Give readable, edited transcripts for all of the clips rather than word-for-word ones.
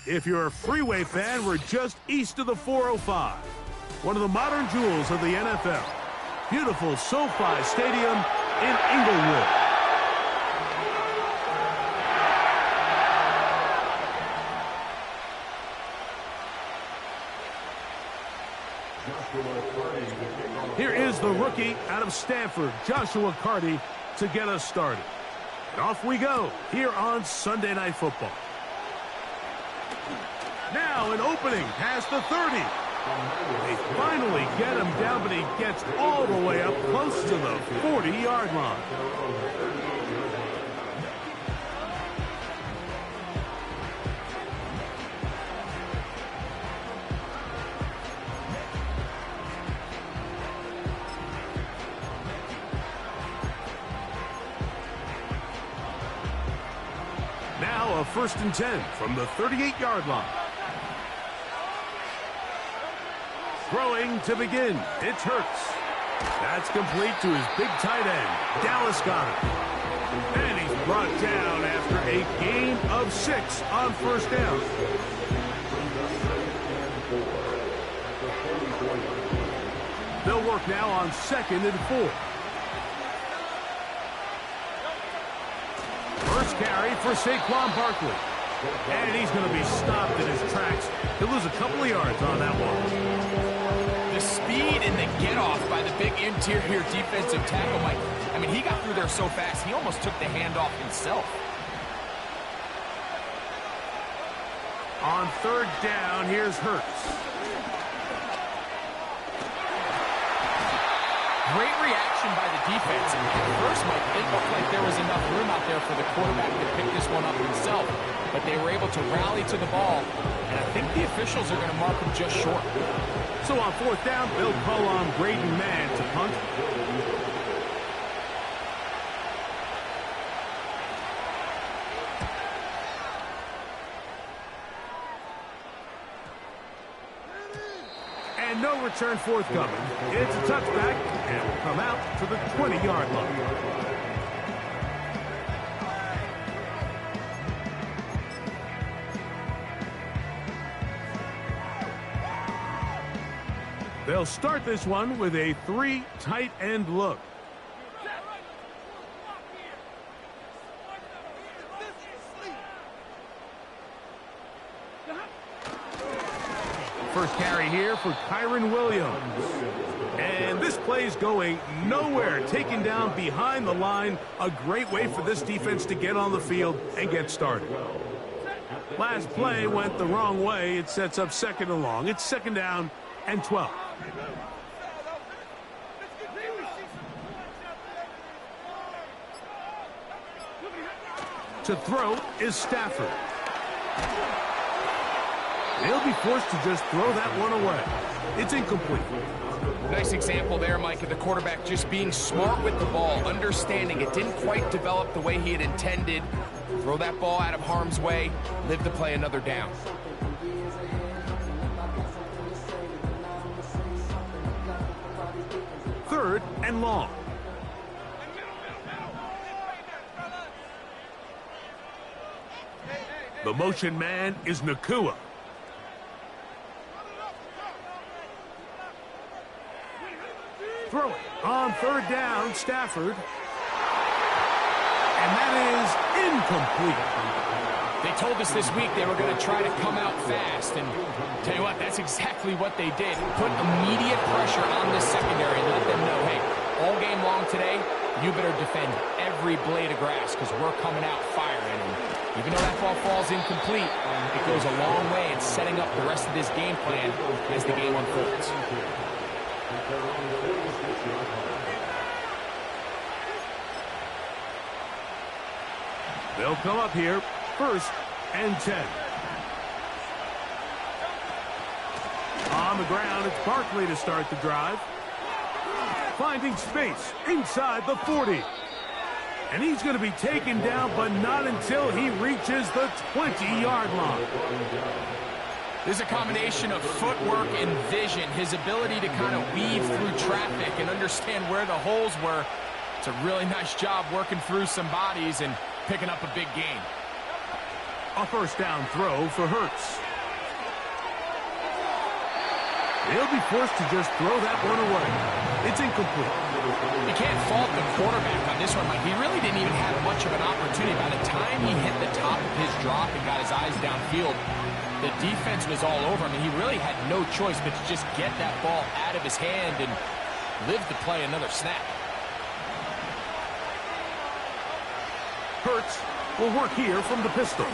If you're a freeway fan, we're just east of the 405. One of the modern jewels of the NFL. Beautiful SoFi Stadium in Inglewood. Here is the rookie out of Stanford, Joshua Carty, to get us started. And off we go here on Sunday Night Football. Now an opening past the 30. They finally get him down, but he gets all the way up close to the 40-yard line. Now a 1st and 10 from the 38-yard line. Throwing to begin. It's Hurts. That's complete to his big tight end. Dallas got him. And he's brought down after a gain of 6 on 1st down. They'll work now on 2nd and 4. First carry for Saquon Barkley. And he's going to be stopped in his tracks. He'll lose a couple of yards on that one. The speed and the get-off by the big interior defensive tackle, Mike. I mean, he got through there so fast, he almost took the handoff himself. On 3rd down, here's Hurts. Great reaction by the defense. And at first, Mike, it looked like there was enough room out there for the quarterback to pick this one up himself. But they were able to rally to the ball, and I think the officials are going to mark him just short. So on 4th down, they'll call on Braden Mann to punt. And no return forthcoming. It's a touchback, and will come out to the 20-yard line. They'll start this one with a 3 tight end look. First carry here for Kyren Williams. And this play's going nowhere. Taken down behind the line. A great way for this defense to get on the field and get started. Last play went the wrong way. It sets up 2nd and long. It's 2nd down and 12. To throw is Stafford. They'll be forced to just throw that one away. It's incomplete. Nice example there, Mike, of the quarterback just being smart with the ball, understanding it didn't quite develop the way he had intended. Throw that ball out of harm's way, live to play another down. Third and long. The motion man is Nakua. Throw it on 3rd down, Stafford. And that is incomplete. They told us this week they were going to try to come out fast. And tell you what, that's exactly what they did. Put immediate pressure on this secondary and let them know, hey, all game long today, you better defend every blade of grass because we're coming out firing. And even though that ball falls incomplete, it goes a long way in setting up the rest of this game plan as the game unfolds. They'll come up here, 1st and 10. On the ground, it's Barkley to start the drive. Finding space inside the 40. And he's going to be taken down, but not until he reaches the 20-yard line. There's a combination of footwork and vision, his ability to kind of weave through traffic and understand where the holes were. It's a really nice job working through some bodies and picking up a big gain. A first down throw for Hurts. He'll be forced to just throw that one away. It's incomplete. You can't fault the quarterback on this one, Mike. He really didn't even have much of an opportunity. By the time he hit the top of his drop and got his eyes downfield, the defense was all over him, and he really had no choice but to just get that ball out of his hand and live to play another snap. Hurts will work here from the pistol.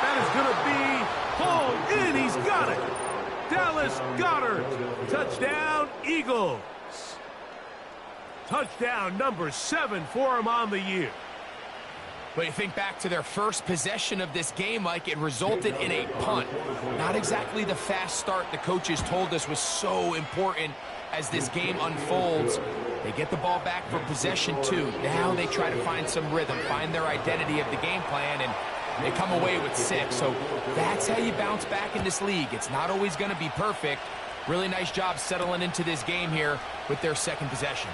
That is going to be pulled in. He's got it. Dallas Goedert. Touchdown, Eagles. Touchdown number 7 for him on the year. But you think back to their first possession of this game, Mike, it resulted in a punt. Not exactly the fast start the coaches told us was so important as this game unfolds. They get the ball back for possession 2. Now they try to find some rhythm, find their identity of the game plan, and they come away with 6. So that's how you bounce back in this league. It's not always going to be perfect. Really nice job settling into this game here with their second possession.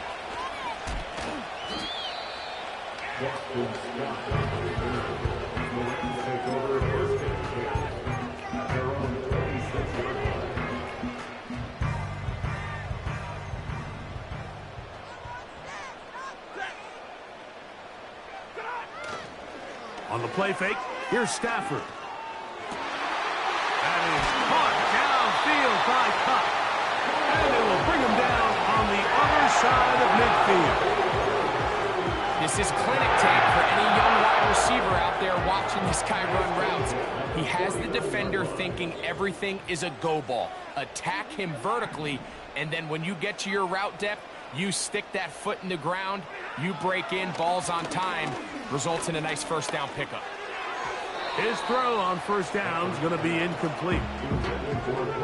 On the play fake, here's Stafford. That is caught downfield by Cup. And it will bring him down on the other side of midfield. This is clinic tape for any young wide receiver out there watching this guy run routes. He has the defender thinking everything is a go ball. Attack him vertically, and then when you get to your route depth, you stick that foot in the ground, you break in, balls on time, results in a nice first down pickup. His throw on first down is going to be incomplete.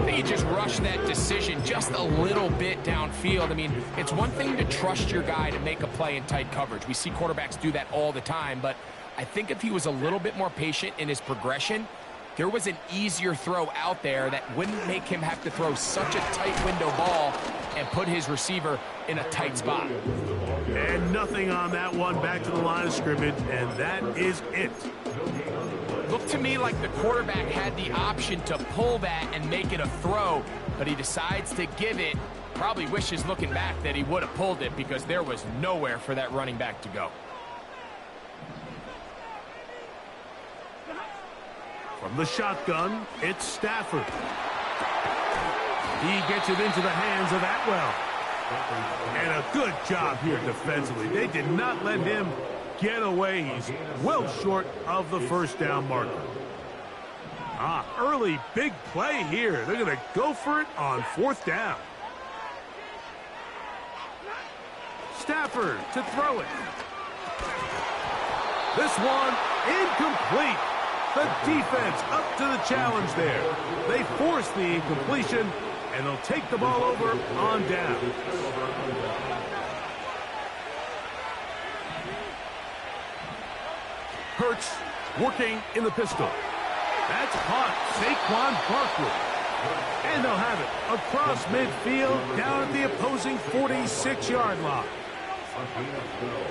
He just rushed that decision just a little bit downfield. I mean, it's one thing to trust your guy to make a play in tight coverage. We see quarterbacks do that all the time, but I think if he was a little bit more patient in his progression, there was an easier throw out there that wouldn't make him have to throw such a tight window ball and put his receiver in a tight spot. And nothing on that one, back to the line of scrimmage, and that is it. Looked to me like the quarterback had the option to pull that and make it a throw, but he decides to give it. Probably wishes looking back that he would have pulled it because there was nowhere for that running back to go. From the shotgun, it's Stafford. He gets it into the hands of Atwell. And a good job here defensively. They did not let him get away. He's well short of the first down marker. Early big play here. They're going to go for it on fourth down. Stafford to throw it. This one incomplete. The defense up to the challenge there. They force the incompletion, and they'll take the ball over on down. Hurts working in the pistol. That's caught. Saquon Barkley. And they'll have it across midfield down at the opposing 46-yard line.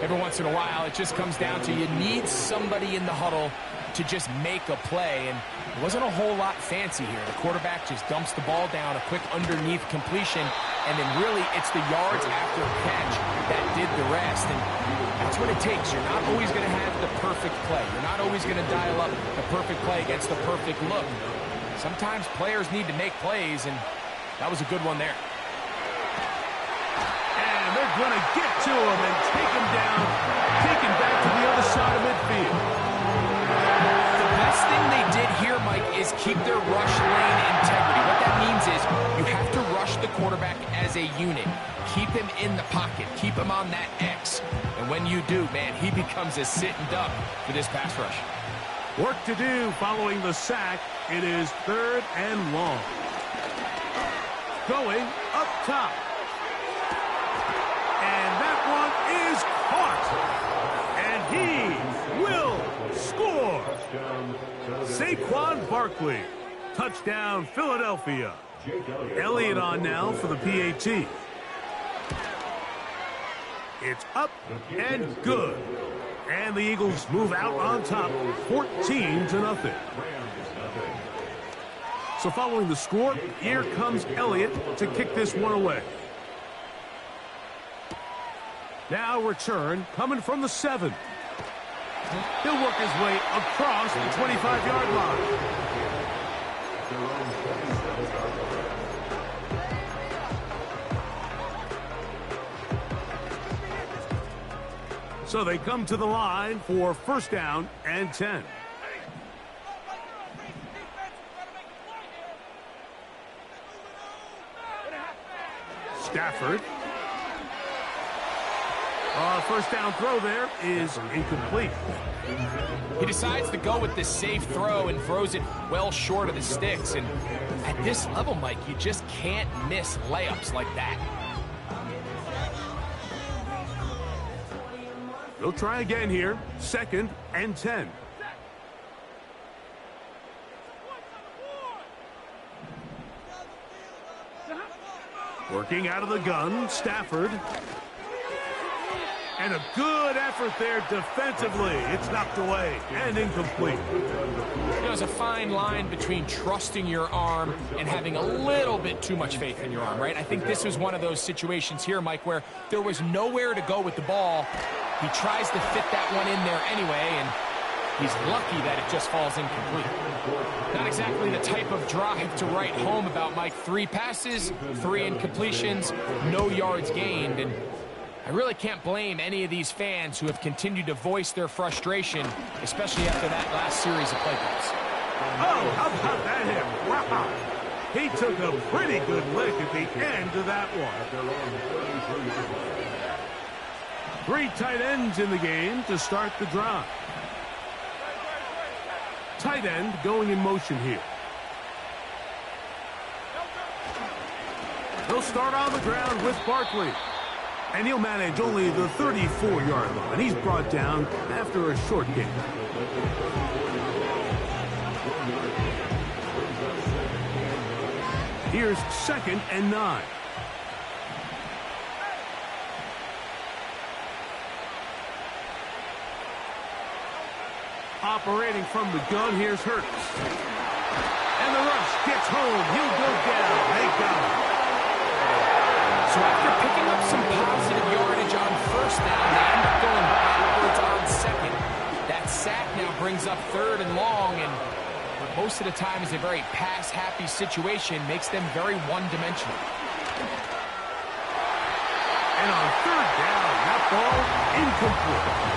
Every once in a while, it just comes down to you need somebody in the huddle to just make a play, and it wasn't a whole lot fancy here. The quarterback just dumps the ball down, a quick underneath completion, and then really it's the yards after catch that did the rest, and that's what it takes. You're not always going to have the perfect play. You're not always going to dial up the perfect play against the perfect look. Sometimes players need to make plays, and that was a good one there. And they're going to get to him and take him down, take him back to the other side of midfield. Best thing they did here, Mike, is keep their rush lane integrity. What that means is you have to rush the quarterback as a unit. Keep him in the pocket. Keep him on that X. And when you do, man, he becomes a sitting duck for this pass rush. Work to do following the sack. It is 3rd and long. Going up top. And that one is caught. And he will score. Saquon Barkley. Touchdown, Philadelphia. Elliott on now for the PAT. It's up and good. And the Eagles move out on top, 14-0. So following the score, here comes Elliott to kick this one away. Now return coming from the 7. He'll work his way across the 25-yard line. So they come to the line for first down and 10. Stafford. First down throw there is incomplete. He decides to go with the safe throw and throws it well short of the sticks. And at this level, Mike, you just can't miss layups like that. They'll try again here. Second and 10. Working out of the gun, Stafford. And a good effort there defensively. It's knocked away and incomplete. There's a fine line between trusting your arm and having a little bit too much faith in your arm, right? I think this was one of those situations here, Mike, where there was nowhere to go with the ball. He tries to fit that one in there anyway, and he's lucky that it just falls incomplete. Not exactly the type of drive to write home about, Mike. 3 passes, 3 incompletions, no yards gained, and I really can't blame any of these fans who have continued to voice their frustration, especially after that last series of play calls. Oh, how about that hit? Wow. He took a pretty good lick at the end of that one. 3 tight ends in the game to start the drive. Tight end going in motion here. They'll start on the ground with Barkley. And he'll manage only the 34-yard line. He's brought down after a short gain. Here's second and 9. Operating from the gun, here's Hurts. And the rush gets home. He'll go down. They got him. So after picking up some positive yardage on first down, they end up going backwards on second. That sack now brings up third and long, and most of the time is a very pass-happy situation, makes them very one-dimensional. And on third down, that ball incomplete.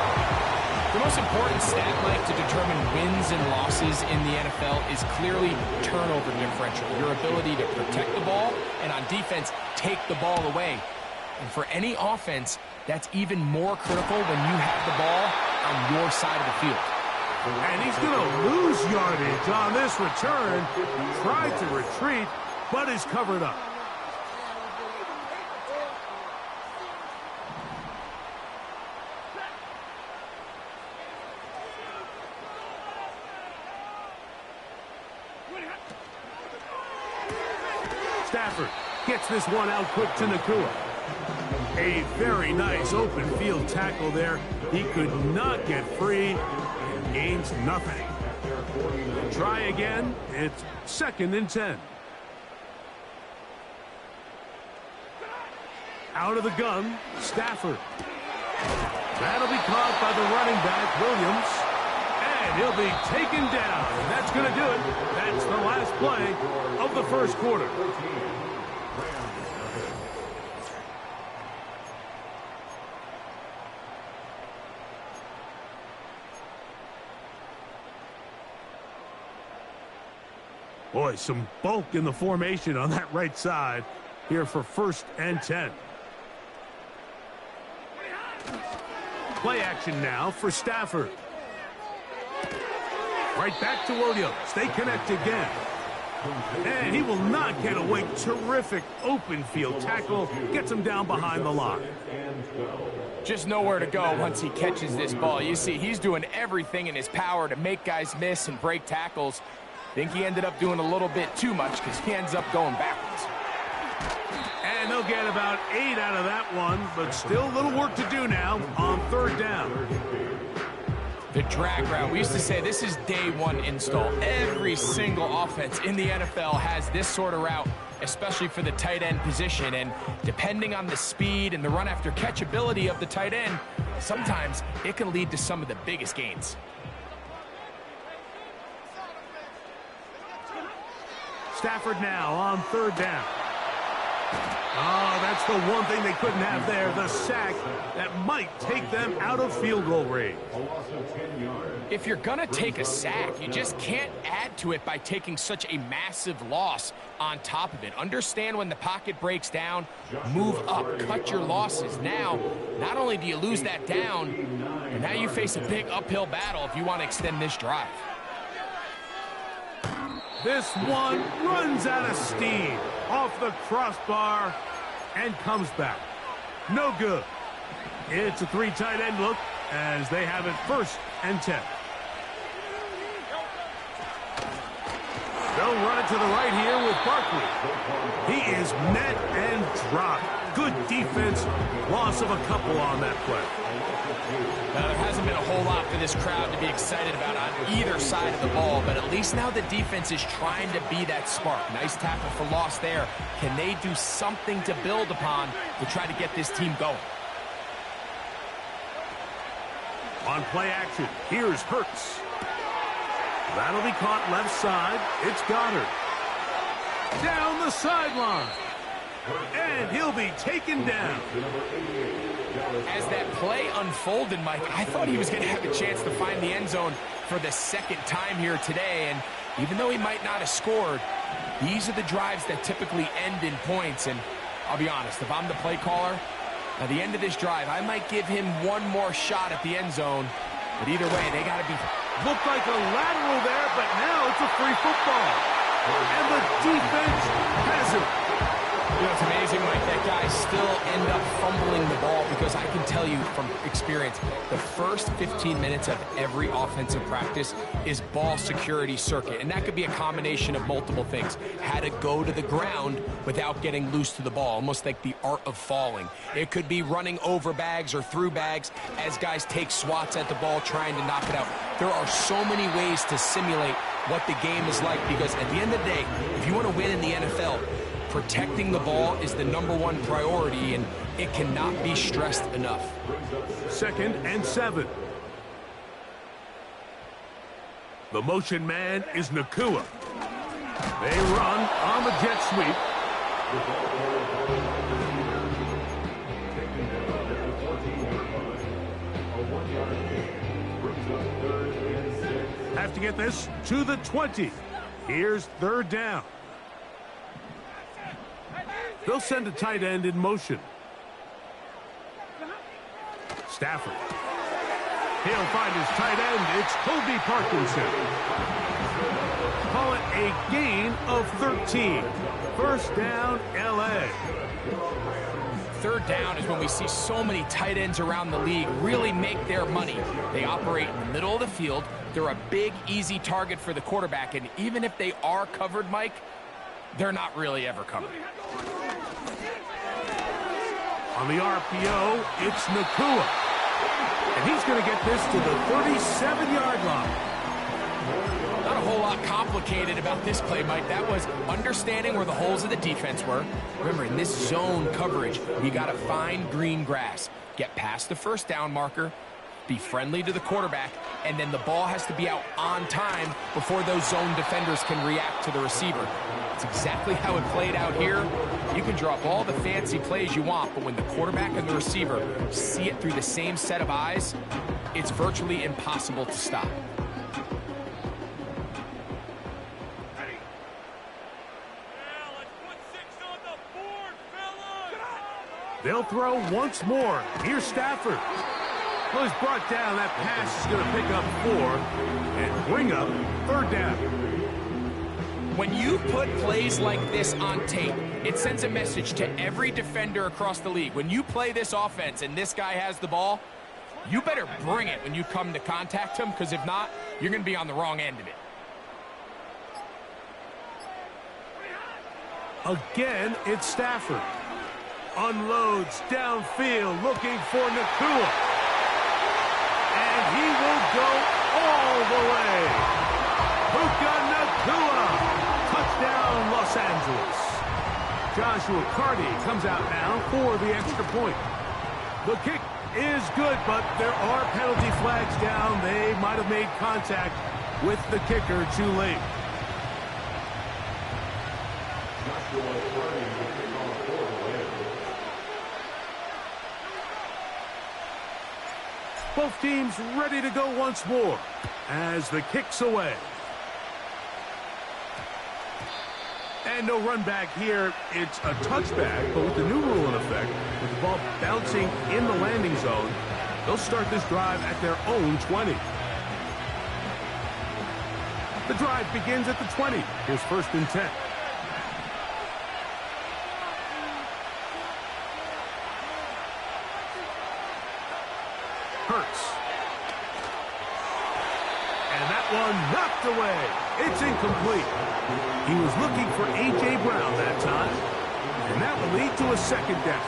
The most important stat, Mike, to determine wins and losses in the NFL is clearly turnover differential, your ability to protect the ball, and on defense, take the ball away. And for any offense, that's even more critical when you have the ball on your side of the field. And he's going to lose yardage on this return. Tried to retreat, but is covered up. Stafford gets this one out quick to Nakua. A very nice open field tackle there. He could not get free and gains nothing. Try again. It's second and 10. Out of the gun, Stafford. That'll be caught by the running back, Williams. And he'll be taken down. And that's going to do it. That's the last play of the first quarter. Boy, some bulk in the formation on that right side here for first and 10. Play action now for Stafford. Right back to Williams. They connect again. And he will not get away. Terrific open field tackle. Gets him down behind the line. Just nowhere to go once he catches this ball. You see, he's doing everything in his power to make guys miss and break tackles. I think he ended up doing a little bit too much because he ends up going backwards. And they'll get about 8 out of that one, but still a little work to do now on third down. The drag route. We used to say this is day one install. Every single offense in the NFL has this sort of route, especially for the tight end position. And depending on the speed and the run after catch ability of the tight end, sometimes it can lead to some of the biggest gains. Stafford now on third down. Oh, that's the one thing they couldn't have there, the sack that might take them out of field goal range. If you're going to take a sack, you just can't add to it by taking such a massive loss on top of it. Understand when the pocket breaks down, move up, cut your losses. Now, not only do you lose that down, but now you face a big uphill battle if you want to extend this drive. This one runs out of steam off the crossbar and comes back. No good. It's a three tight end look as they have it 1st and 10. They'll run it to the right here with Barkley. He is met and dropped. Good defense. Loss of a couple on that play. Now, there hasn't been a whole lot for this crowd to be excited about on either side of the ball, but at least now the defense is trying to be that spark. Nice tackle for loss there. Can they do something to build upon to try to get this team going? On play action, here's Hurts. That'll be caught left side. It's Goddard. Down the sideline. And he'll be taken down. As that play unfolded, Mike, I thought he was going to have a chance to find the end zone for the 2nd time here today. And even though he might not have scored, these are the drives that typically end in points. And I'll be honest, if I'm the play caller, at the end of this drive, I might give him one more shot at the end zone. But either way, they got to be... Looked like a lateral there, but now it's a free football. And the defense has it. You know, it's amazing, Mike, that guys still end up fumbling the ball because I can tell you from experience, the first 15 minutes of every offensive practice is ball security circuit. And that could be a combination of multiple things. How to go to the ground without getting loose to the ball, almost like the art of falling. It could be running over bags or through bags as guys take swats at the ball trying to knock it out. There are so many ways to simulate what the game is like because at the end of the day, if you want to win in the NFL, protecting the ball is the #1 priority, and it cannot be stressed enough. 2nd and 7. The motion man is Nakua. They run on the jet sweep. Have to get this to the 20. Here's 3rd down. They'll send a tight end in motion. Stafford. He'll find his tight end. It's Kobe Parkinson. Call it a gain of 13. 1st down, L.A. 3rd down is when we see so many tight ends around the league really make their money. They operate in the middle of the field. They're a big, easy target for the quarterback. And even if they are covered, Mike, they're not really ever covered. On the RPO, it's Nakua. And he's going to get this to the 37-yard line. Not a whole lot complicated about this play, Mike. That was understanding where the holes of the defense were. Remember, in this zone coverage, you got to find green grass. Get past the 1st down marker, be friendly to the quarterback, and then the ball has to be out on time before those zone defenders can react to the receiver. It's exactly how it played out here. You can draw up all the fancy plays you want, but when the quarterback and the receiver see it through the same set of eyes, it's virtually impossible to stop. They'll throw once more. Here's Stafford. Well, he's brought down. That pass is going to pick up 4 and bring up 3rd down. When you put plays like this on tape, it sends a message to every defender across the league. When you play this offense and this guy has the ball, you better bring it when you come to contact him, because if not, you're going to be on the wrong end of it. Again, it's Stafford. Unloads downfield, looking for Nakua. And he will go away. Puka Nacua. Touchdown, Los Angeles. Joshua Carty comes out now for the extra point. The kick is good, but there are penalty flags down. They might have made contact with the kicker too late. Both teams ready to go once more as the kick's away. And no run back here. It's a touchback, but with the new rule in effect, with the ball bouncing in the landing zone, they'll start this drive at their own 20. The drive begins at the 20. Here's 1st and 10. Hurts. And that one knocked away. It's incomplete. He was looking for A.J. Brown that time. And that will lead to a 2nd down.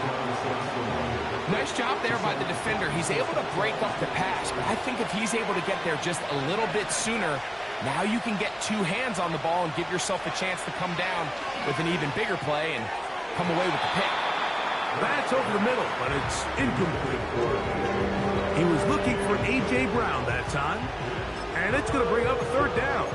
Nice job there by the defender. He's able to break up the pass, but I think if he's able to get there just a little bit sooner, now you can get 2 hands on the ball and give yourself a chance to come down with an even bigger play and come away with the pick. That's over the middle, but it's incomplete. He was looking for A.J. Brown that time, and it's going to bring up a 3rd down.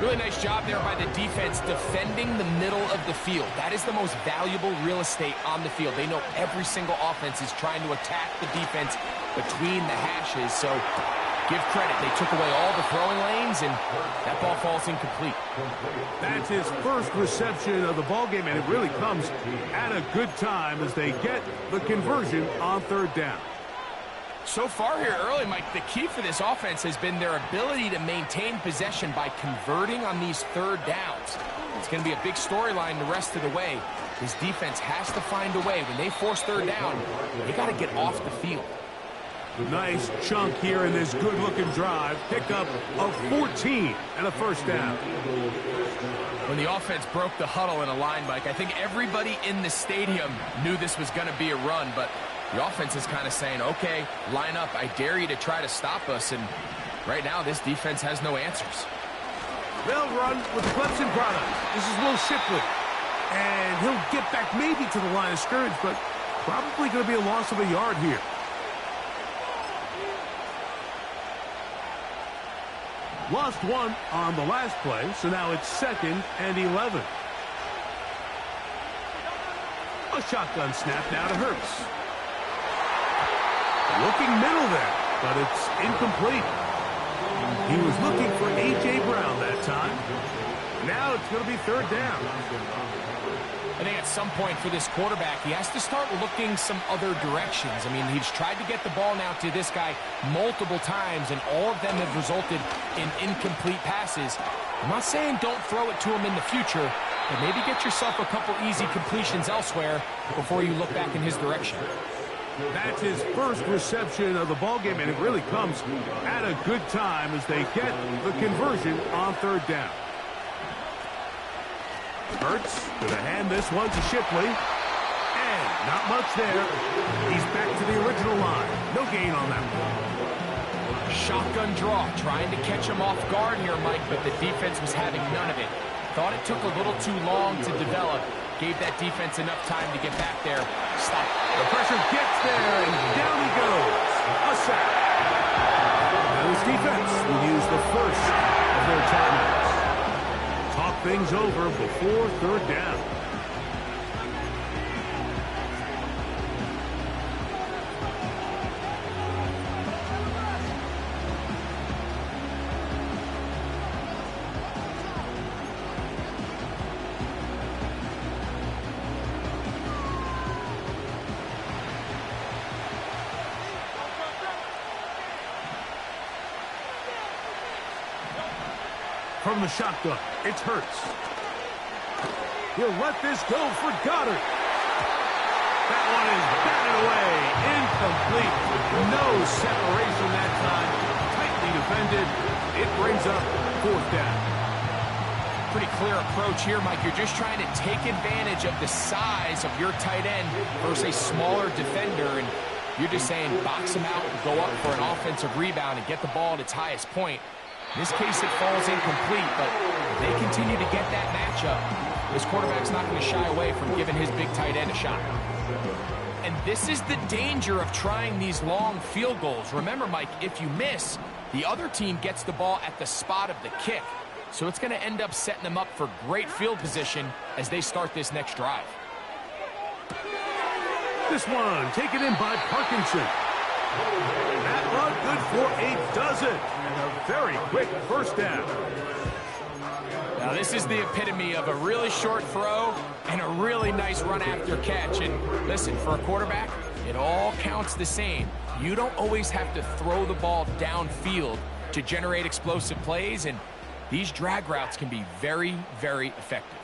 Really nice job there by the defense defending the middle of the field. That is the most valuable real estate on the field. They know every single offense is trying to attack the defense between the hashes, so give credit. They took away all the throwing lanes, and that ball falls incomplete. That's his first reception of the ballgame, and it really comes at a good time as they get the conversion on 3rd down. So far here early, Mike, the key for this offense has been their ability to maintain possession by converting on these 3rd downs. It's going to be a big storyline the rest of the way. This defense has to find a way. When they force 3rd down, they got to get off the field. Nice chunk here in this good-looking drive. Pickup of 14 and a 1st down. When the offense broke the huddle in a line, Mike, I think everybody in the stadium knew this was going to be a run, but the offense is kind of saying, okay, line up. I dare you to try to stop us. And right now, this defense has no answers. They'll run with the Clemson product. This is Will Shipley. And he'll get back maybe to the line of scrimmage, but probably going to be a loss of a yard here. Lost 1 on the last play, so now it's 2nd and 11. A shotgun snap now to Hurts. Looking middle there, but it's incomplete. He was looking for A.J. Brown that time. Now it's going to be 3rd down. I think at some point for this quarterback, he has to start looking some other directions. I mean, he's tried to get the ball now to this guy multiple times, and all of them have resulted in incomplete passes. I'm not saying don't throw it to him in the future, but maybe get yourself a couple easy completions elsewhere before you look back in his direction. That's his first reception of the ballgame, and it really comes at a good time as they get the conversion on 3rd down. Hurts going to hand this one to Shipley. And not much there. He's back to the original line. No gain on that one. Shotgun draw, trying to catch him off guard here, Mike, but the defense was having none of it. Thought it took a little too long to develop. Gave that defense enough time to get back there. Stop. The pressure gets there, and down he goes. A sack. Now this defense will use the first of their timeouts. Talk things over before 3rd down. From the shotgun, it's Hurts. He'll let this go for Goddard. That one is batted away. Incomplete. No separation that time. Tightly defended. It brings up 4th down. Pretty clear approach here, Mike. You're just trying to take advantage of the size of your tight end versus a smaller defender, and You're just saying box them out, go up for an offensive rebound, and get the ball at its highest point. In this case, it falls incomplete, but if they continue to get that matchup, this quarterback's not going to shy away from giving his big tight end a shot. And this is the danger of trying these long field goals. Remember, Mike, if you miss, the other team gets the ball at the spot of the kick. So it's going to end up setting them up for great field position as they start this next drive. This one taken in by Parkinson. That run good for a dozen. And a very quick first down. Now this is the epitome of a really short throw and a really nice run after catch. And listen, for a quarterback, it all counts the same. You don't always have to throw the ball downfield to generate explosive plays, and these drag routes can be very, very effective.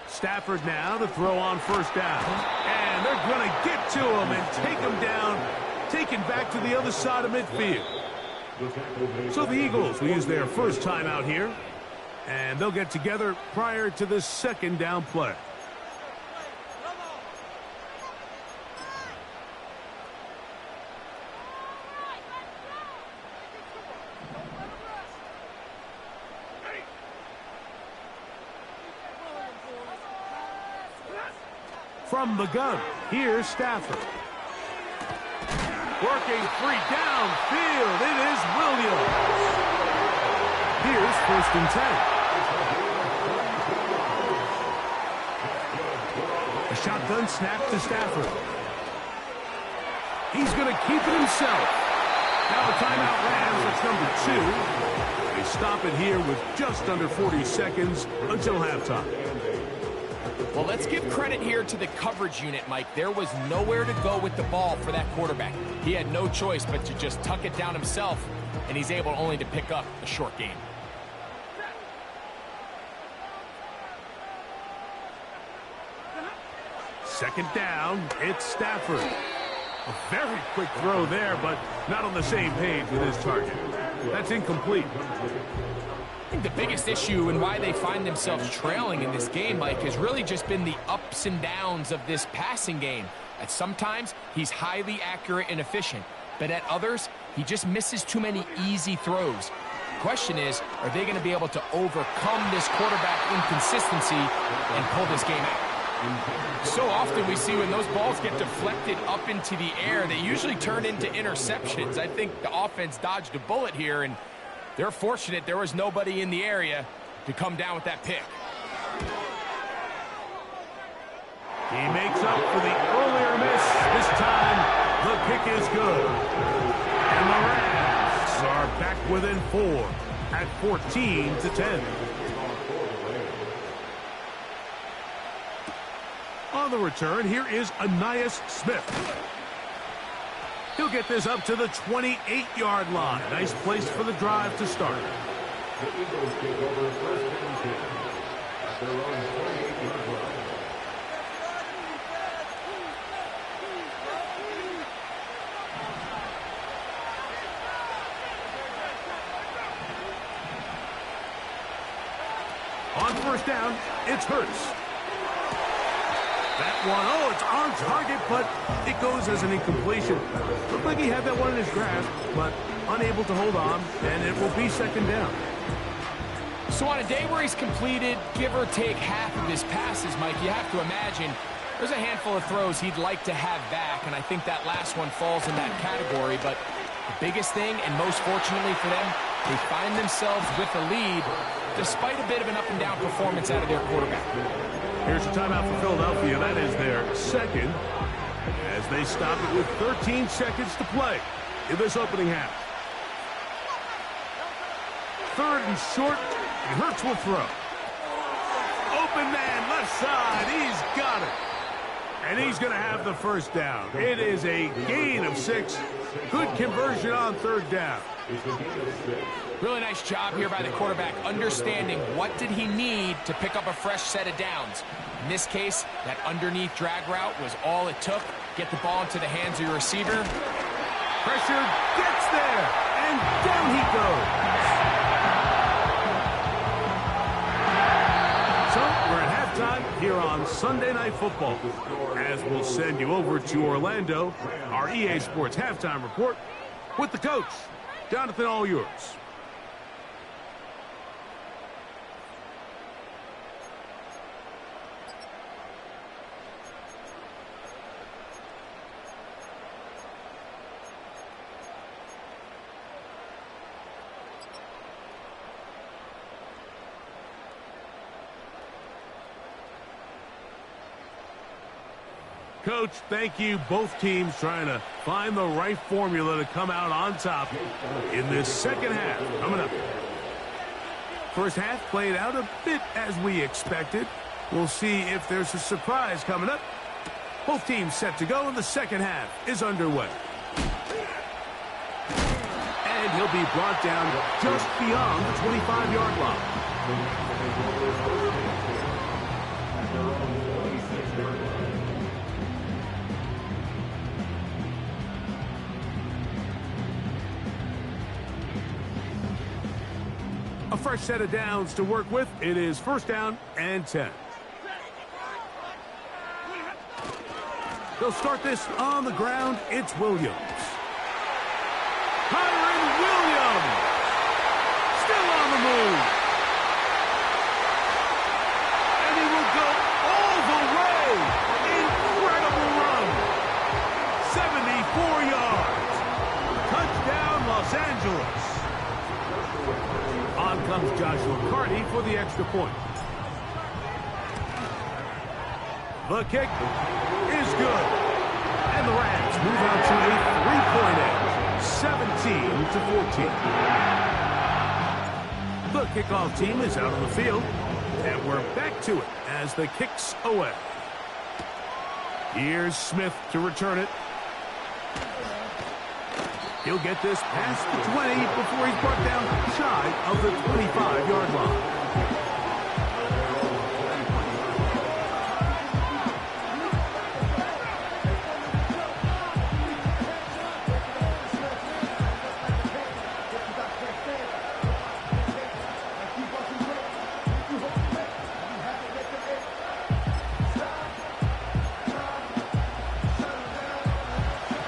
Stafford now to throw on first down. And they're going to get to him and take him down, taken back to the other side of midfield. So the Eagles will use their first time out here, and they'll get together prior to the second down play. From the gun, here's Stafford. Working free downfield, it is Williams. Here's 1st and 10. A shotgun snap to Stafford. He's going to keep it himself. Now a timeout Rams, that's number 2. They stop it here with just under 40 seconds until halftime. Well, let's give credit here to the coverage unit, Mike. There was nowhere to go with the ball for that quarterback. He had no choice but to just tuck it down himself, and he's able only to pick up a short gain. Second down, it's Stafford. A very quick throw there, but not on the same page with his target. That's incomplete. I think the biggest issue and why they find themselves trailing in this game, Mike, has really just been the ups and downs of this passing game. At sometimes, he's highly accurate and efficient, but at others, he just misses too many easy throws. The question is, are they going to be able to overcome this quarterback inconsistency and pull this game out? So often we see when those balls get deflected up into the air, they usually turn into interceptions. I think the offense dodged a bullet here, and they're fortunate there was nobody in the area to come down with that pick. He makes up for the earlier miss. This time, the pick is good. And the Rams are back within 4 at 14-10. On the return, here is Ainias Smith. He'll get this up to the 28-yard line. Nice place for the drive to start. The Eagles take over 1st and 10 at their own 28-yard line. On first down, it's Hurts. That one, oh, it's on target, but it goes as an incompletion. Looked like he had that one in his grasp, but unable to hold on, and it will be second down. So on a day where he's completed, give or take half of his passes, Mike, you have to imagine there's a handful of throws he'd like to have back, and I think that last one falls in that category. But the biggest thing, and most fortunately for them, they find themselves with a lead despite a bit of an up-and-down performance out of their quarterback. Here's a timeout for Philadelphia. That is their second, as they stop it with 13 seconds to play in this opening half. 3rd and short, and Hurts will throw. Open man, left side, he's got it. And he's going to have the first down. It is a gain of 6. Good conversion on 3rd down. Really nice job here by the quarterback, understanding what did he need to pick up a fresh set of downs. In this case, that underneath drag route was all it took. Get the ball into the hands of your receiver. Pressure gets there, and down he goes. So we're at halftime. here on Sunday Night Football. As we'll send you over to Orlando, our EA Sports halftime report with the coach. Jonathan, all yours. Coach, thank you. Both teams trying to find the right formula to come out on top in this second half. Coming up. First half played out a bit as we expected. We'll see if there's a surprise coming up. Both teams set to go, and the second half is underway. And he'll be brought down just beyond the 25-yard line. A fresh set of downs to work with. It is first down and 10. They'll start this on the ground. It's Williams. Kyren Williams. Still on the move. And he will go all the way. Incredible run. 74 yards. Touchdown, Los Angeles. On comes Joshua Carty for the extra point. The kick is good. And the Rams move out to a three-point edge, 17-14. The kickoff team is out on the field, and we're back to it as the kick's away. Here's Smith to return it. He'll get this past the 20 before he's brought down shy of the 25-yard line.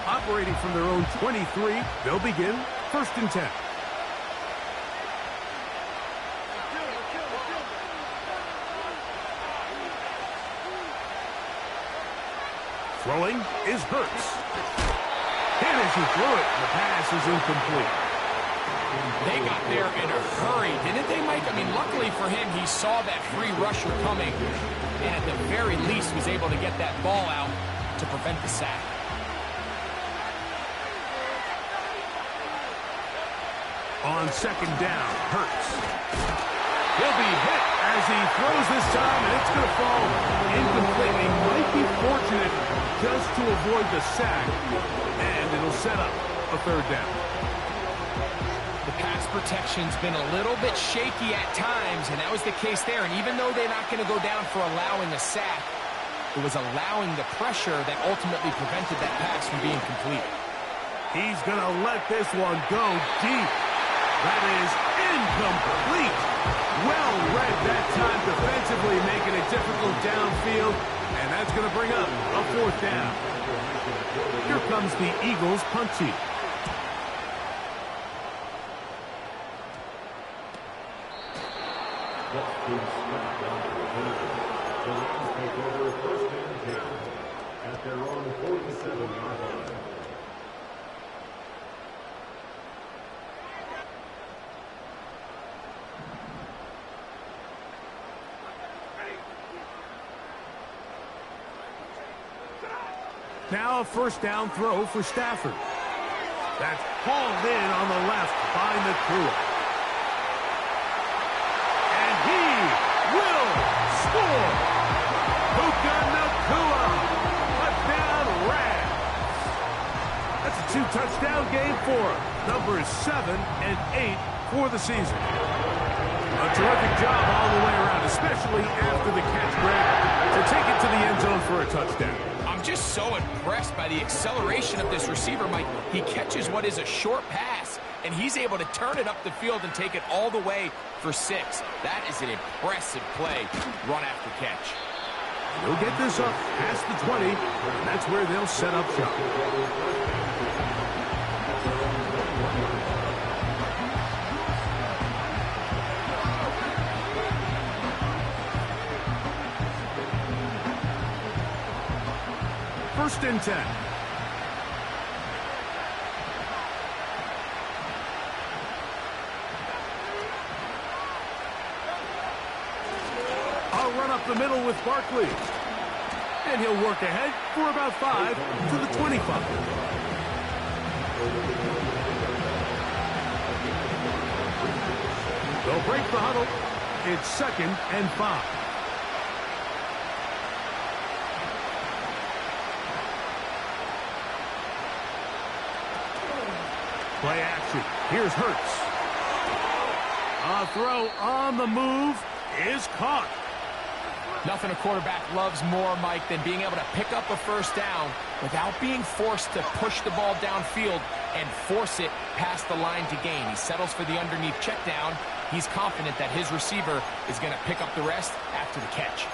Operating from their own 23, they'll begin first and 10. Throwing is Hurts. And as he threw it, the pass is incomplete. They got there in a hurry, didn't they, Mike? I mean, luckily for him, he saw that free rusher coming, and at the very least was able to get that ball out to prevent the sack. On second down, Hurts. He'll be hit as he throws this time, and it's going to fall incomplete. He might be fortunate just to avoid the sack, and it'll set up a third down. The pass protection's been a little bit shaky at times, and that was the case there. And even though they're not going to go down for allowing a sack, it was allowing the pressure that ultimately prevented that pass from being complete. He's going to let this one go deep. That is incomplete. Well read that time defensively, making it difficult downfield, and that's going to bring up a fourth down. Here comes the Eagles punt team. At their own 47-yard line. Now a first down throw for Stafford. That's hauled in on the left by Nakua. And he will score. Puka Nakua. Touchdown Rams. That's a two-touchdown game for him. Numbers 7 and 8 for the season. A terrific job all the way around, especially after the catch, Greg, to take it to the end zone for a touchdown. I'm just so impressed by the acceleration of this receiver, Mike. He catches what is a short pass, and he's able to turn it up the field and take it all the way for 6. That is an impressive play, run after catch. They'll get this up past the 20, and that's where they'll set up shop. First and 10. I'll run up the middle with Barkley. And he'll work ahead for about 5 to the 25. They'll break the huddle. It's 2nd and 5. Play action. Here's Hurts. A throw on the move is caught. Nothing a quarterback loves more, Mike, than being able to pick up a first down without being forced to push the ball downfield and force it past the line to gain. He settles for the underneath check down. He's confident that his receiver is going to pick up the rest after the catch.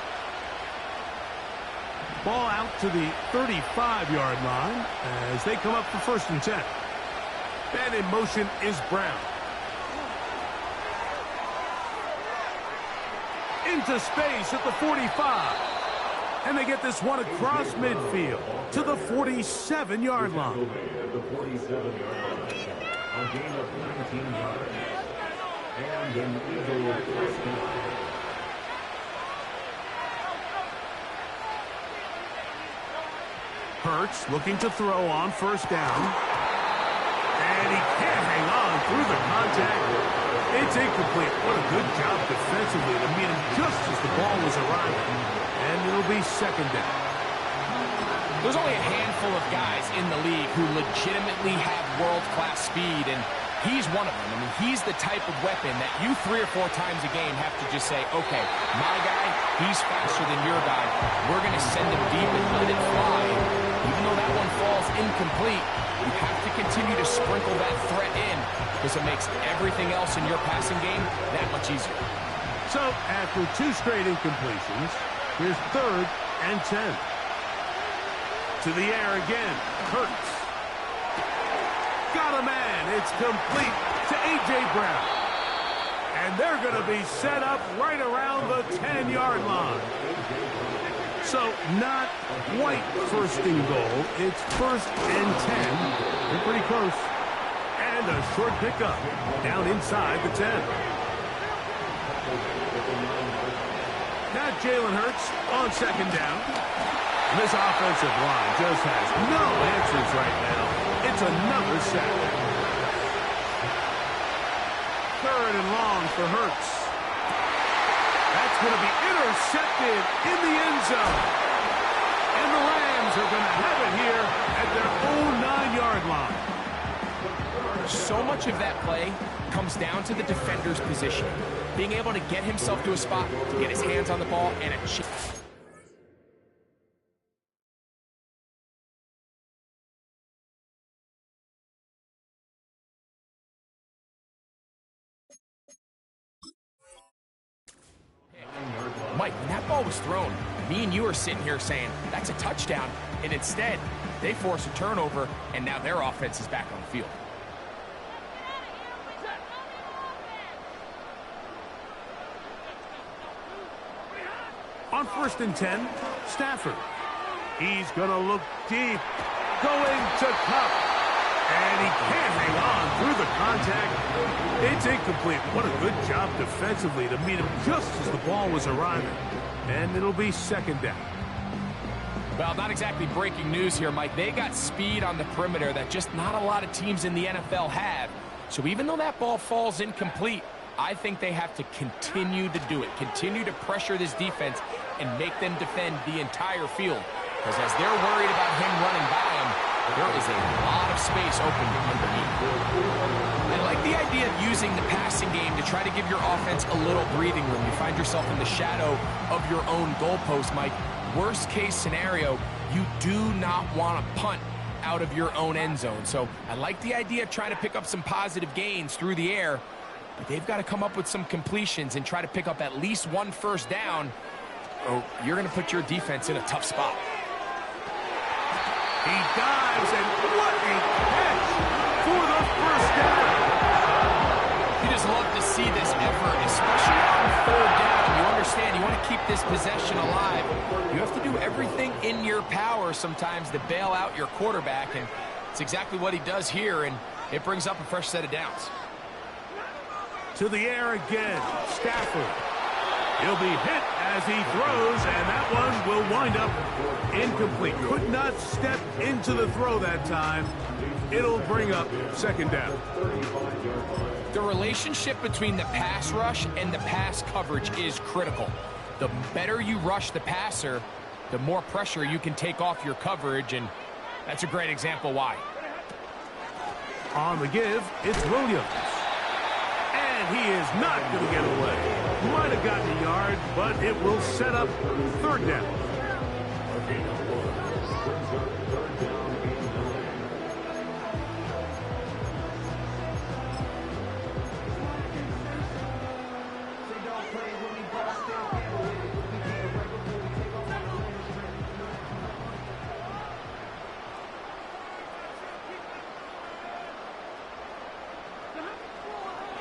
Ball out to the 35-yard line as they come up for 1st and 10. And in motion is Brown. Into space at the 45. And they get this one across midfield to the 47-yard line. At the 47-yard line. A gain of 19 yards. And an Eagle first down. Hurts looking to throw on 1st down. And he can't hang on through the contact. It's incomplete. What a good job defensively to meet him just as the ball was arriving. And it'll be 2nd down. There's only a handful of guys in the league who legitimately have world-class speed, and he's one of them. I mean, he's the type of weapon that you 3 or 4 times a game have to just say, okay, my guy, he's faster than your guy. We're going to send him deep and let it fly. Even though that one falls incomplete, you have to continue to sprinkle that threat in because it makes everything else in your passing game that much easier. So after 2 straight incompletions, here's 3rd and 10. To the air again. Hurts. Got a man. It's complete to A.J. Brown. And they're going to be set up right around the 10-yard line. So not quite 1st and goal. It's 1st and 10. They're pretty close. And a short pickup down inside the 10. Now Jalen Hurts on 2nd down. And this offensive line just has no answers right now. It's another sack. 3rd and long for Hurts. That's going to be intercepted in the end zone. And the Rams are going to have it here at their own 9-yard line. So much of that play comes down to the defender's position. Being able to get himself to a spot, to get his hands on the ball, and a chip. Mike, when that ball was thrown, me and you are sitting here saying, that's a touchdown, and instead, they force a turnover, and now their offense is back on the field. On 1st and 10, Stafford. He's going to look deep, going to Kupp. And he can't hang on through the contact. It's incomplete. What a good job defensively to meet him just as the ball was arriving. And it'll be 2nd down. Well, not exactly breaking news here, Mike. They got speed on the perimeter that just not a lot of teams in the NFL have. So even though that ball falls incomplete, I think they have to continue to do it, continue to pressure this defense and make them defend the entire field. Because as they're worried about him running by them, there is a lot of space open underneath. I like the idea of using the passing game to try to give your offense a little breathing room. You find yourself in the shadow of your own goalpost, Mike. Worst case scenario, you do not want to punt out of your own end zone. So I like the idea of trying to pick up some positive gains through the air, but they've got to come up with some completions and try to pick up at least 1 first down or you're going to put your defense in a tough spot. He dives, and what a catch for the first down. You just love to see this effort, especially on third down. You understand, you want to keep this possession alive. You have to do everything in your power sometimes to bail out your quarterback, and it's exactly what he does here, and it brings up a fresh set of downs. To the air again, Stafford. He'll be hit as he throws, and that one will wind up incomplete. Could not step into the throw that time. It'll bring up second down. The relationship between the pass rush and the pass coverage is critical. The better you rush the passer, the more pressure you can take off your coverage, and that's a great example why. On the give, it's Williams. And he is not going to get away. Might have gotten a yard, but it will set up third down.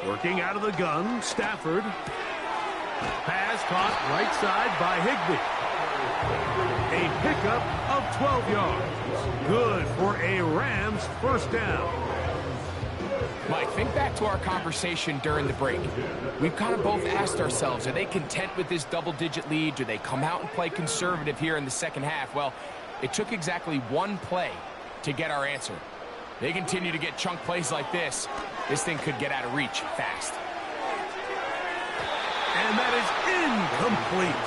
Working out of the gun, Stafford. Pass caught right side by Higbee. A pickup of 12 yards. Good for a Rams first down. Mike, think back to our conversation during the break. We've kind of both asked ourselves, are they content with this double-digit lead? Do they come out and play conservative here in the second half? Well, it took exactly one play to get our answer. They continue to get chunk plays like this. This thing could get out of reach fast. And that is incomplete.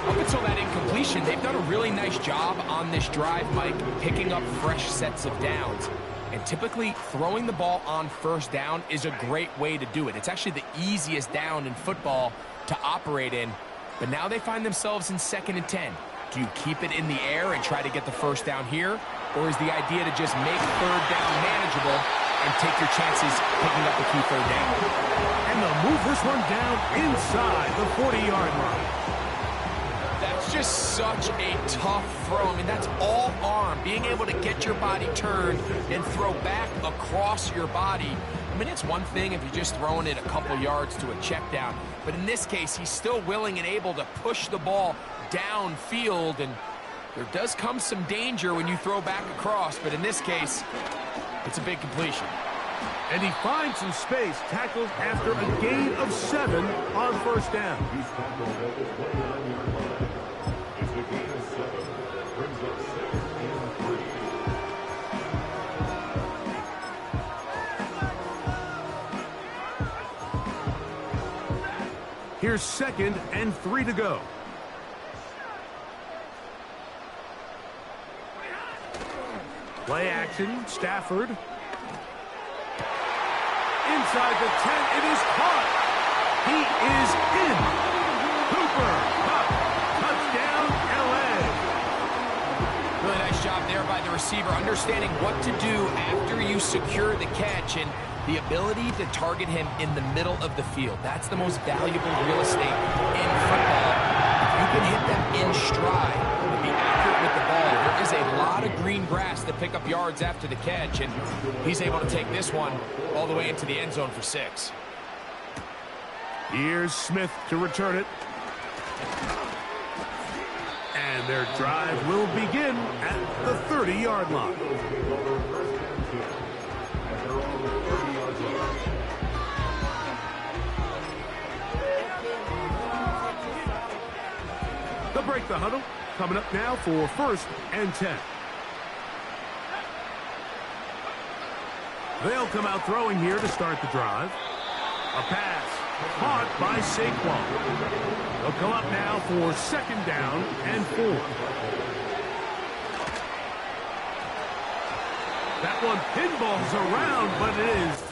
Up until that incompletion, they've done a really nice job on this drive, Mike, picking up fresh sets of downs. And typically, throwing the ball on first down is a great way to do it. It's actually the easiest down in football to operate in. But now they find themselves in 2nd and 10. Do you keep it in the air and try to get the first down here? Or is the idea to just make third down manageable and take your chances picking up the key third down? And they'll move this one down inside the 40-yard line. That's just such a tough throw. I mean, that's all arm. Being able to get your body turned and throw back across your body. I mean, it's one thing if you're just throwing it a couple yards to a check down. But in this case, he's still willing and able to push the ball downfield, and there does come some danger when you throw back across, but in this case, it's a big completion. And he finds some space, tackled after a gain of 7 on first down. Here's 2nd and 3 to go. Play action, Stafford. Inside the 10, it is caught. He is in. Cooper, Cup, touchdown, L.A. Really nice job there by the receiver, understanding what to do after you secure the catch and the ability to target him in the middle of the field. That's the most valuable real estate in football. If you can hit them in stride and be accurate with the ball, there is a lot of green grass to pick up yards after the catch, and he's able to take this one all the way into the end zone for 6. Here's Smith to return it. And their drive will begin at the 30-yard line. They'll break the huddle. Coming up now for 1st and 10. They'll come out throwing here to start the drive. A pass caught by Saquon. They'll come up now for 2nd down and 4. That one pinballs around, but it is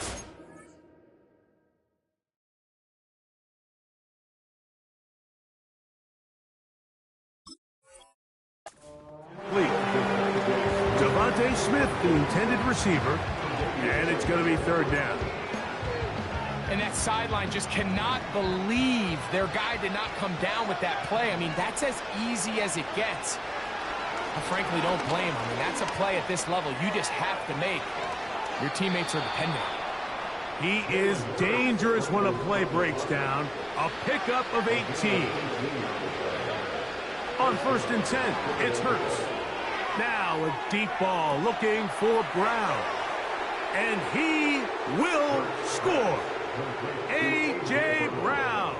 Smith, the intended receiver, and it's going to be 3rd down. And that sideline just cannot believe their guy did not come down with that play. I mean, that's as easy as it gets. I frankly don't blame him. I mean, that's a play at this level you just have to make. Your teammates are dependent on it. He is dangerous when a play breaks down. A pickup of 18. On 1st and 10, it's Hurts. Now a deep ball looking for Brown. And he will score. A.J. Brown.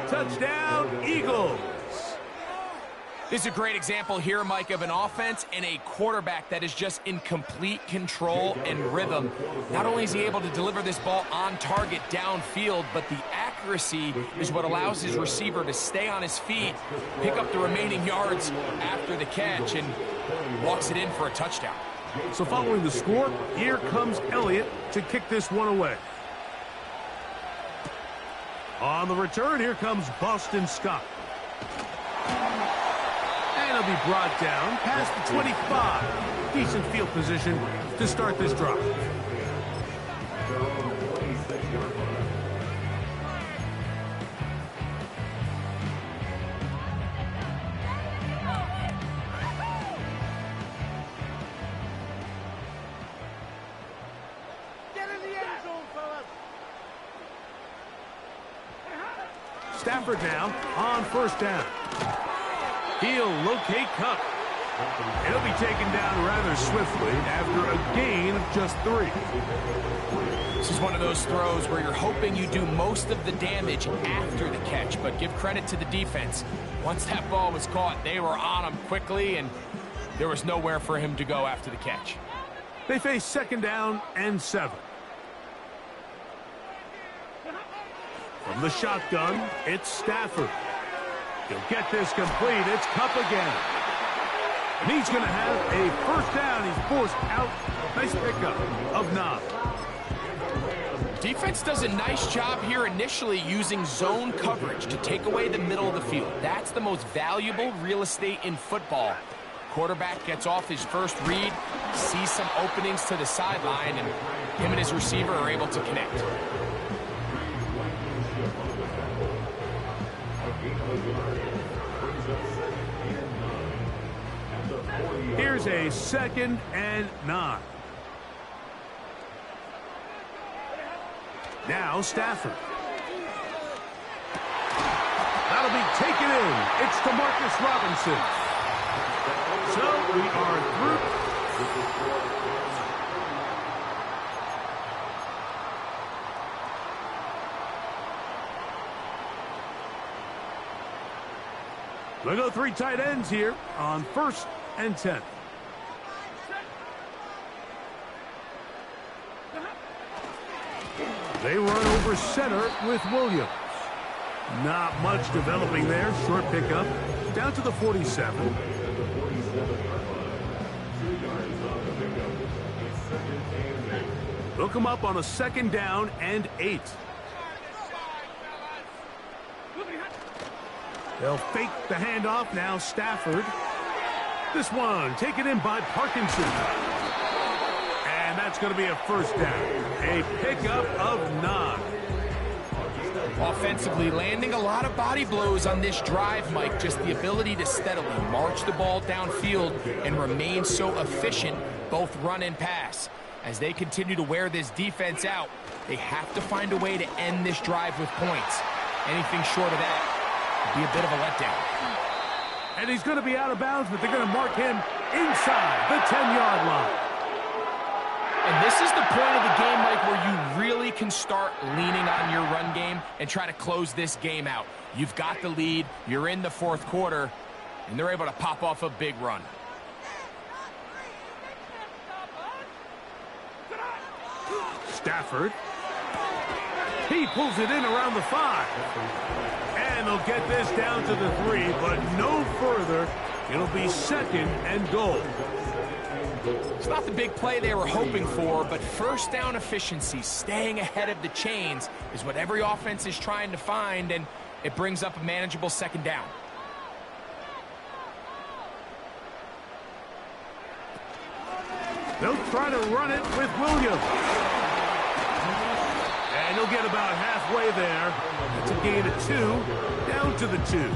Touchdown, Eagles. This is a great example here, Mike, of an offense and a quarterback that is just in complete control and rhythm. Not only is he able to deliver this ball on target downfield, but the accuracy is what allows his receiver to stay on his feet, pick up the remaining yards after the catch, and walks it in for a touchdown. So following the score, here comes Elliott to kick this one away. On the return, here comes Boston Scott. And he'll be brought down past the 25. Decent field position to start this drive. Stafford now on 1st down. He'll locate Cup. He'll be taken down rather swiftly after a gain of just 3. This is one of those throws where you're hoping you do most of the damage after the catch, but give credit to the defense. Once that ball was caught, they were on him quickly, and there was nowhere for him to go after the catch. They face 2nd down and 7. From the shotgun, it's Stafford. He'll get this complete. It's Cup again. And he's going to have a 1st down. He's forced out. Nice pickup of 9. Defense does a nice job here initially using zone coverage to take away the middle of the field. That's the most valuable real estate in football. Quarterback gets off his first read, sees some openings to the sideline, and him and his receiver are able to connect. Here's a 2nd and 9. Now Stafford. That'll be taken in. It's DeMarcus Robinson. So we are through. We'll go 3 tight ends here on 1st and 10. They run over center with Williams. Not much developing there. Short pickup. Down to the 47. They'll come up on a 2nd down and 8. They'll fake the handoff. Now Stafford. This one taken in by Parkinson. And that's going to be a 1st down. A pickup of 9. Offensively, landing a lot of body blows on this drive, Mike. Just the ability to steadily march the ball downfield and remain so efficient, both run and pass. As they continue to wear this defense out, they have to find a way to end this drive with points. Anything short of that would be a bit of a letdown. And he's going to be out of bounds, but they're going to mark him inside the 10-yard line. And this is the point of the game, Mike, where you really can start leaning on your run game and try to close this game out. You've got the lead, you're in the 4th quarter, and they're able to pop off a big run. Stafford. He pulls it in around the 5. And they'll get this down to the 3, but no further. It'll be 2nd and goal. It's not the big play they were hoping for, but 1st down efficiency, staying ahead of the chains, is what every offense is trying to find, and it brings up a manageable 2nd down. They'll try to run it with Williams. And he'll get about halfway there. That's a gain of 2, down to the 2.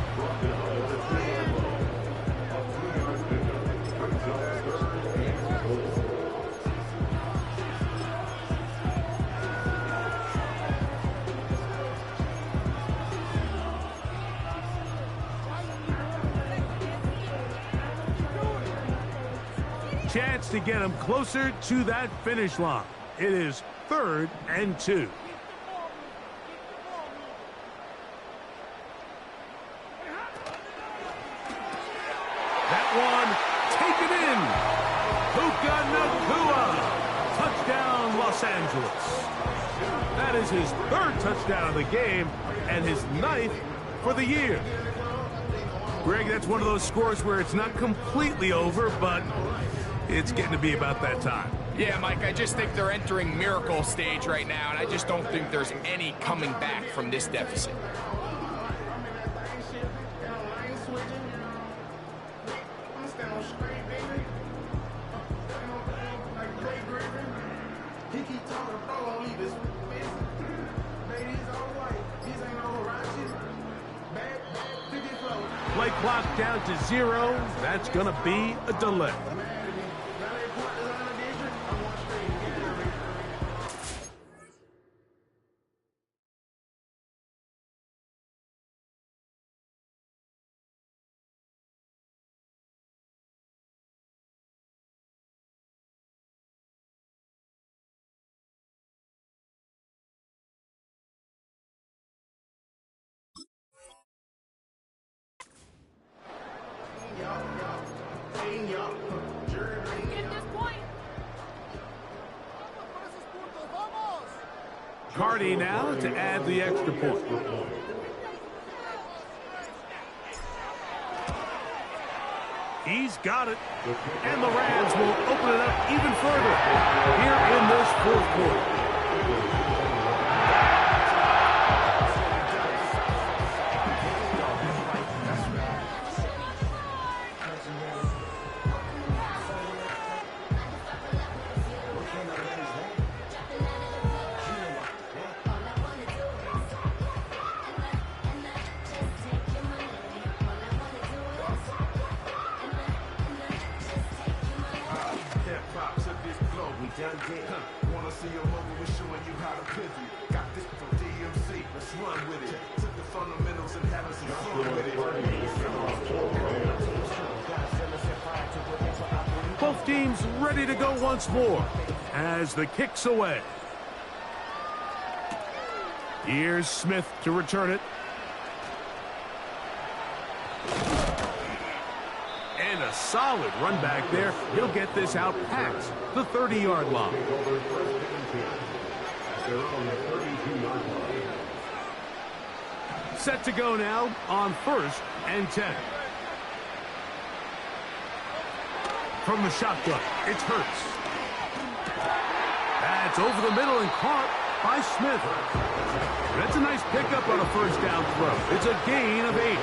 Chance to get him closer to that finish line. It is 3rd and 2. That one taken in. Puka Nacua. Touchdown, Los Angeles. That is his 3rd touchdown of the game and his 9th for the year. Greg, that's one of those scores where it's not completely over, but it's getting to be about that time. Yeah, Mike, I just think they're entering miracle stage right now, and I just don't think there's any coming back from this deficit. Play clock down to 0. That's going to be a delay. Cardi now to add the extra point. He's got it. And the Rams will open it up even further here in this 4th quarter. Wanna see a moment with showing you how to pivot. Got this from DMC, let's run with it. Took the fundamentals and having some fun with it. Both teams ready to go once more as the kick's away. Here's Smith to return it. And a solid run back there. He'll get this out past the 30-yard line. Set to go now on 1st and 10. From the shotgun, it's Hurts. That's over the middle and caught by Smith. That's a nice pickup on a 1st down throw. It's a gain of 8.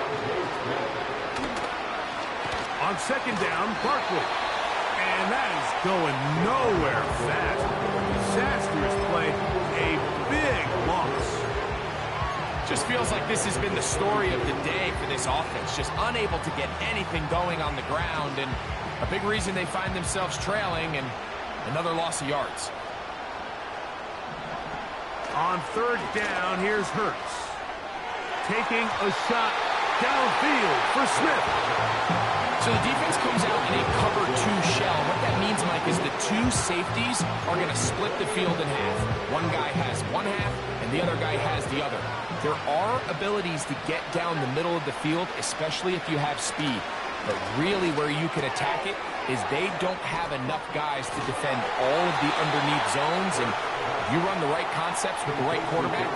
On 2nd down, Barkley. And that is going nowhere fast. Disastrous play. A big loss. Just feels like this has been the story of the day for this offense. Just unable to get anything going on the ground. And a big reason they find themselves trailing and another loss of yards. On 3rd down, here's Hurts. Taking a shot downfield for Smith. So the defense comes out in a cover 2 shell. What that means, Mike, is the 2 safeties are going to split the field in half. One guy has one half, and the other guy has the other. There are abilities to get down the middle of the field, especially if you have speed. But really where you can attack it is they don't have enough guys to defend all of the underneath zones. And if you run the right concepts with the right quarterback,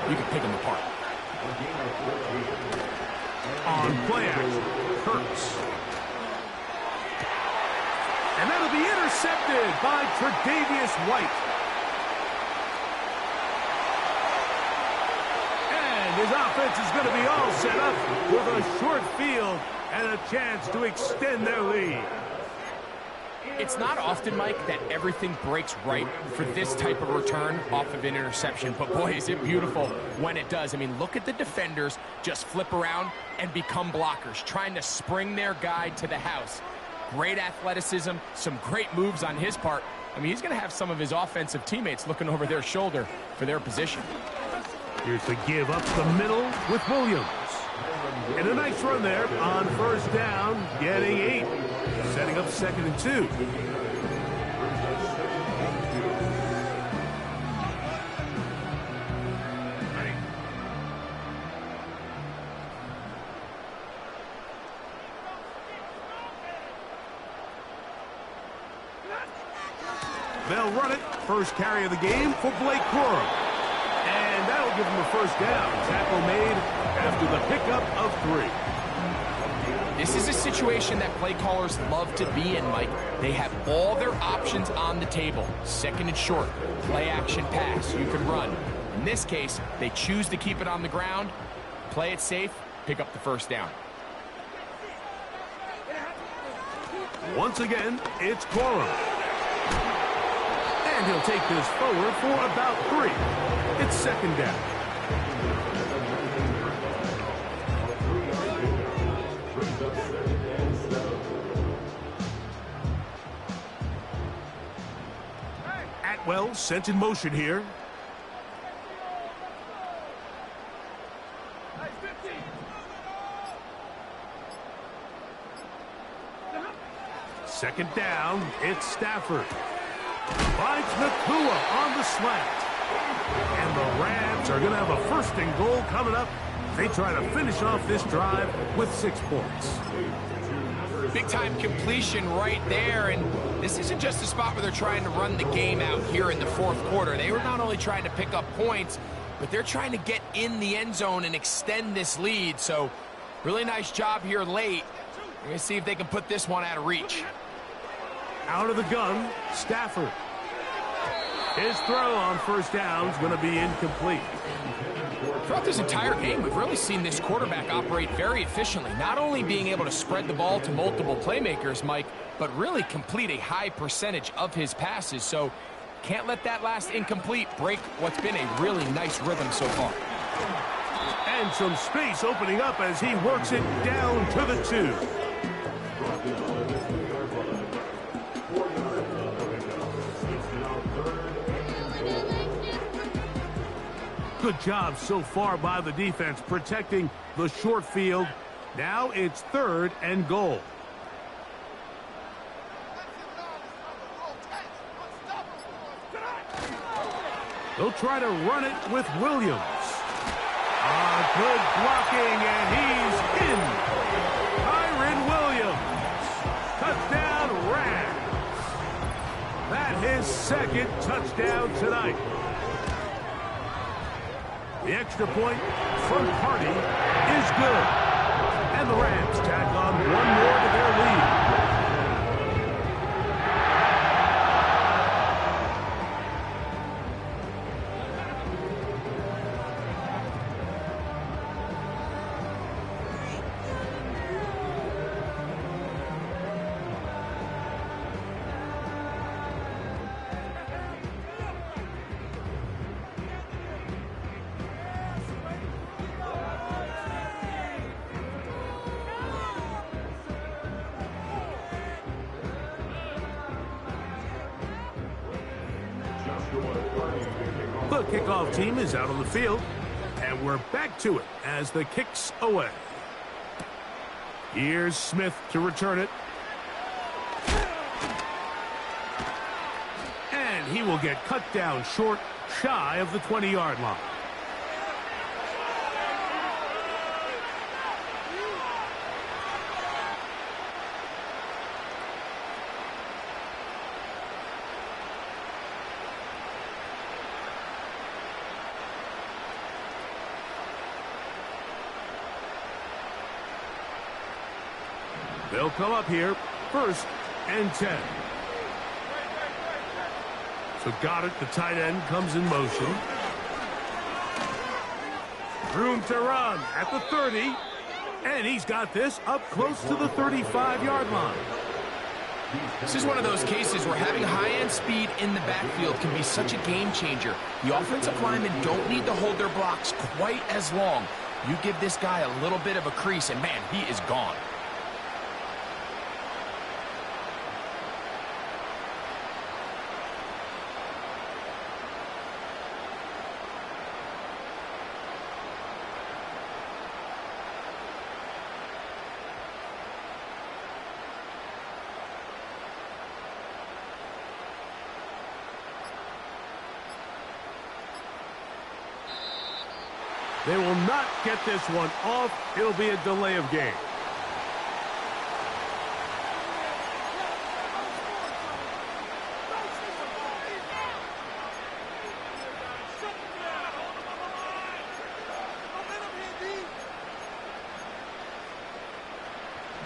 you can pick them apart. On play action, Hurts. And that'll be intercepted by Tre'Davious White. And his offense is going to be all set up with a short field and a chance to extend their lead. It's not often, Mike, that everything breaks right for this type of return off of an interception. But, boy, is it beautiful when it does. I mean, look at the defenders just flip around and become blockers, trying to spring their guy to the house. Great athleticism, some great moves on his part. I mean, he's going to have some of his offensive teammates looking over their shoulder for their position. Here's the give up the middle with Williams. And a nice run there on first down, getting 8. Setting up 2nd and 2. They'll run it. First carry of the game for Blake Corum. And that'll give him a first down. Tackle made after the pickup of 3. This is a situation that play callers love to be in, Mike. They have all their options on the table. 2nd and short, play action pass, you can run. In this case, they choose to keep it on the ground, play it safe, pick up the first down. Once again, it's Corum. And he'll take this forward for about 3. It's 2nd down. Atwell sent in motion here. Second down, it's Stafford. Finds Nakua on the slant. And the Rams are going to have a 1st and goal coming up. They try to finish off this drive with 6 points. Big-time completion right there, and this isn't just a spot where they're trying to run the game out here in the 4th quarter. They were not only trying to pick up points, but they're trying to get in the end zone and extend this lead. So, really nice job here late. We're going to see if they can put this one out of reach. Out of the gun, Stafford. His throw on first down is going to be incomplete. Throughout this entire game, we've really seen this quarterback operate very efficiently, not only being able to spread the ball to multiple playmakers, Mike, but really complete a high percentage of his passes. So can't let that last incomplete break what's been a really nice rhythm so far. And some space opening up as he works it down to the 2. Good job so far by the defense protecting the short field. Now it's 3rd and goal. They'll try to run it with Williams. Good blocking, and he's in. Kyren Williams. Touchdown, Rams. That's his 2nd touchdown tonight. The extra point from Hardy is good. And the Rams tack on 1 more to their lead. The kickoff team is out on the field, and we're back to it as the kick's away. Here's Smith to return it. And he will get cut down short, shy of the 20-yard line. They'll come up here, 1st and 10. So Goddard, the tight end, comes in motion. Room to run at the 30. And he's got this up close to the 35-yard line. This is one of those cases where having high-end speed in the backfield can be such a game changer. The offensive linemen don't need to hold their blocks quite as long. You give this guy a little bit of a crease, and man, he is gone. They will not get this one off. It'll be a delay of game.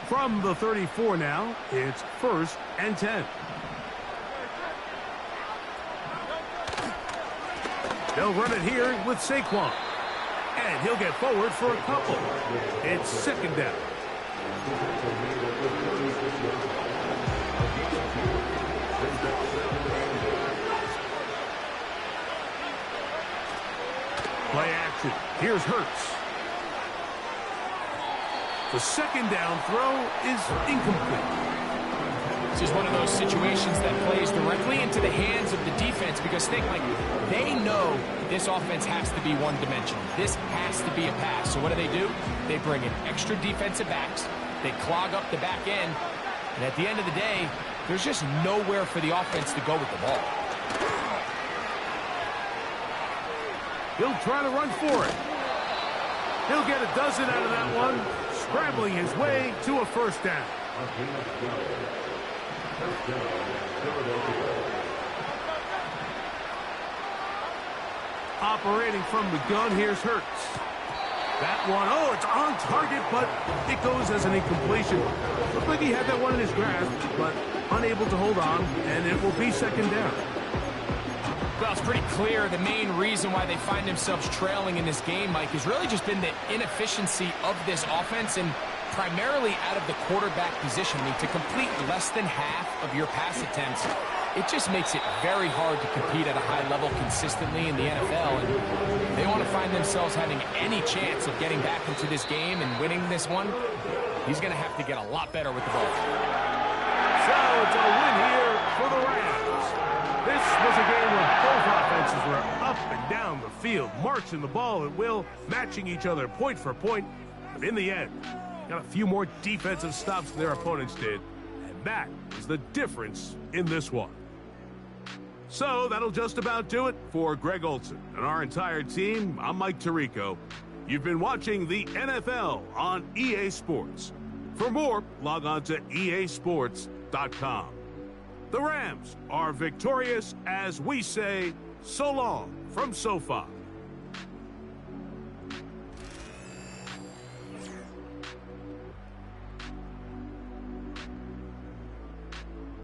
From the 34 now, it's 1st and 10. They'll run it here with Saquon. And he'll get forward for a couple. It's 2nd down. Play action. Here's Hurts. The 2nd down throw is incomplete. This is one of those situations that plays directly into the hands of the defense because they know this offense has to be one-dimensional. This has to be a pass. So what do? They bring in extra defensive backs. They clog up the back end. And at the end of the day, there's just nowhere for the offense to go with the ball. He'll try to run for it. He'll get a dozen out of that one, scrambling his way to a 1st down. Operating from the gun, here's Hurts. That one, oh, it's on target, but it goes as an incompletion. Looked like he had that one in his grasp, but unable to hold on, and it will be 2nd down. Well, it's pretty clear the main reason why they find themselves trailing in this game, Mike, has really just been the inefficiency of this offense and primarily out of the quarterback position. I mean, to complete less than half of your pass attempts, it just makes it very hard to compete at a high level consistently in the NFL. And they want to find themselves having any chance of getting back into this game and winning this one. He's going to have to get a lot better with the ball. So it's a win here for the Rams. This was a game where both offenses were up and down the field, marching the ball at will, matching each other point for point. But in the end, got a few more defensive stops than their opponents did, and that is the difference in this one. So that'll just about do it for Greg Olson and our entire team. I'm Mike Tirico. You've been watching the NFL on EA Sports. For more, log on to easports.com. The Rams are victorious as we say so long from SoFi.